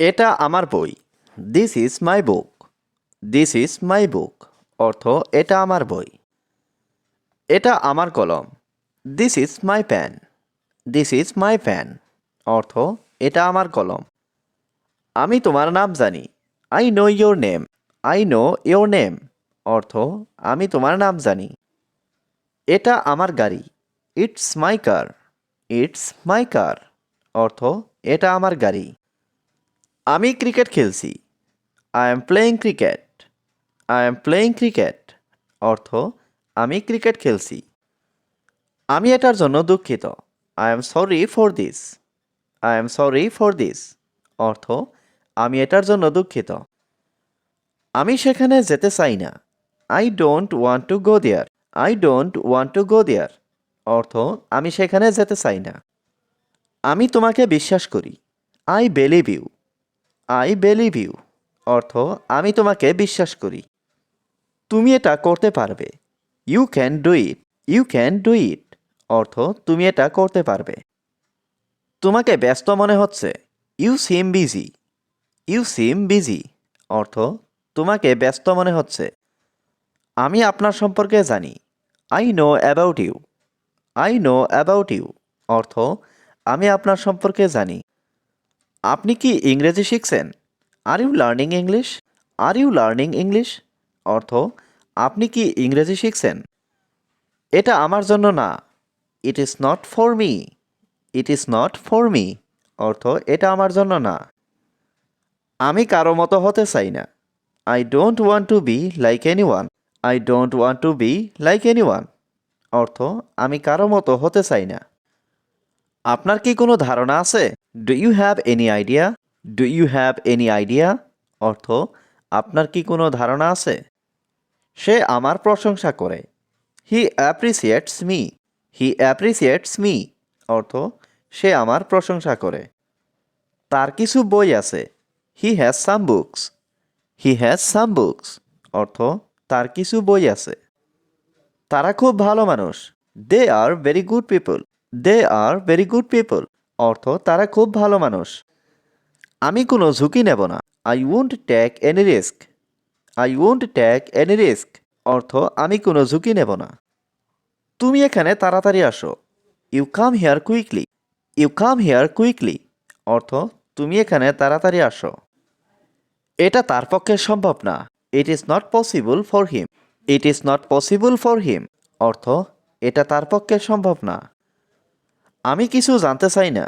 এটা আমার বই। This is my book. This is my book অর্থ এটা আমার বই। এটা আমার কলম। This is my pen. This is my pen অর্থ এটা আমার কলম। আমি তোমার নাম জানি। I know your name. I know your name অর্থ আমি তোমার নাম জানি। এটা আমার গাড়ি। It's my car. It's my কার অর্থ এটা আমার গাড়ি। আমি ক্রিকেট খেলছি। I am playing cricket. I am playing cricket অর্থ আমি ক্রিকেট খেলছি। আমি এটার জন্য দুঃখিত। I am sorry for this. I am sorry for this অর্থ আমি এটার জন্য দুঃখিত। আমি সেখানে যেতে চাই না। I don't want to go there. I don't want to go there অর্থ আমি সেখানে যেতে চাই না। আমি তোমাকে বিশ্বাস করি। I believe you. I believe you অর্থ আমি তোমাকে বিশ্বাস করি। তুমি এটা করতে পারবে। You can do it. You can do it অর্থ তুমি এটা করতে পারবে। তোমাকে ব্যস্ত মনে হচ্ছে। You seem busy. You seem busy অর্থ তোমাকে ব্যস্ত মনে হচ্ছে। আমি আপনার সম্পর্কে জানি। I know about you. I know about you অর্থ আমি আপনার সম্পর্কে জানি। আপনি কি ইংরেজি শিখছেন? Are you learning English? Are you learning English অর্থ আপনি কি ইংরেজি শিখছেন? এটা আমার জন্য না। It is not for me. It is not for me অর্থ এটা আমার জন্য না। আমি কারো মতো হতে চাই না। I don't want two be like anyone. I don't want two be like anyone অর্থ আমি কারো মতো হতে চাই না। আপনার কি কোনো ধারণা আছে? Do you have any idea? Do you have any idea অর্থ আপনার কি কোনো ধারণা আছে? সে আমার প্রশংসা করে। He appreciates me. He appreciates me অর্থ সে আমার প্রশংসা করে। তার কিছু বই আছে। He has some books. He has some books অর্থ তার কিছু বই আছে। তারা খুব ভালো মানুষ। They are very good people. They are very good people অর্থ তারা খুব ভালো মানুষ। আমি কোনো ঝুঁকি নেব না। I won't take any risk. I won't take any risk অর্থ আমি কোনো ঝুঁকি নেব না। তুমি এখানে তাড়াতাড়ি আসো। You come here quickly. You come here quickly অর্থ তুমি এখানে তাড়াতাড়ি আসো। এটা তার পক্ষে সম্ভব না। It is not possible for him. It is not possible for him অর্থ এটা তার পক্ষে সম্ভব না। আমি কিছু জানতে চাই না।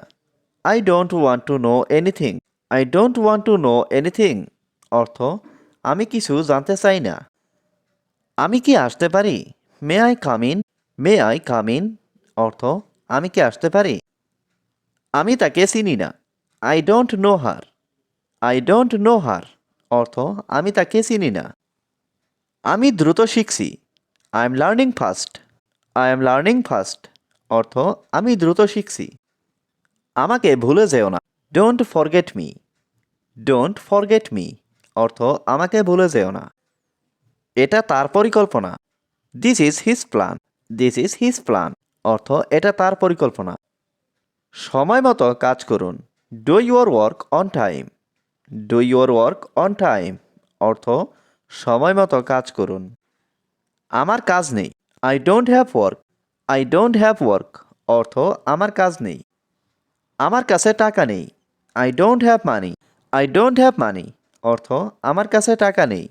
I don't want to know anything. I don't want to know anything অর্থ আমি কিছু জানতে চাই না। আমি কি আসতে পারি? May I come in. May I come in অর্থ আমি কি আসতে পারি? আমি তাকে চিনি না। I don't know her. I don't know her অর্থ আমি তাকে চিনি না। আমি দ্রুত শিখছি। I am learning fast. I am learning fast অর্থ আমি দ্রুত শিখছি। আমাকে ভুলে যেও না। Don't forget me. Don't forget me অর্থ আমাকে ভুলে যেও না। এটা তার পরিকল্পনা। This is his plan. This is his plan অর্থ এটা তার পরিকল্পনা। সময় মতো কাজ করুন। Do your work on time. Do your work on time অর্থ সময় মতো কাজ করুন। আমার কাজ নেই। I don't have work. I don't have work অর্থ আমার কাজ নেই। আমার কাছে টাকা নেই। I don't have money. I don't have money অর্থ আমার কাছে টাকা নেই।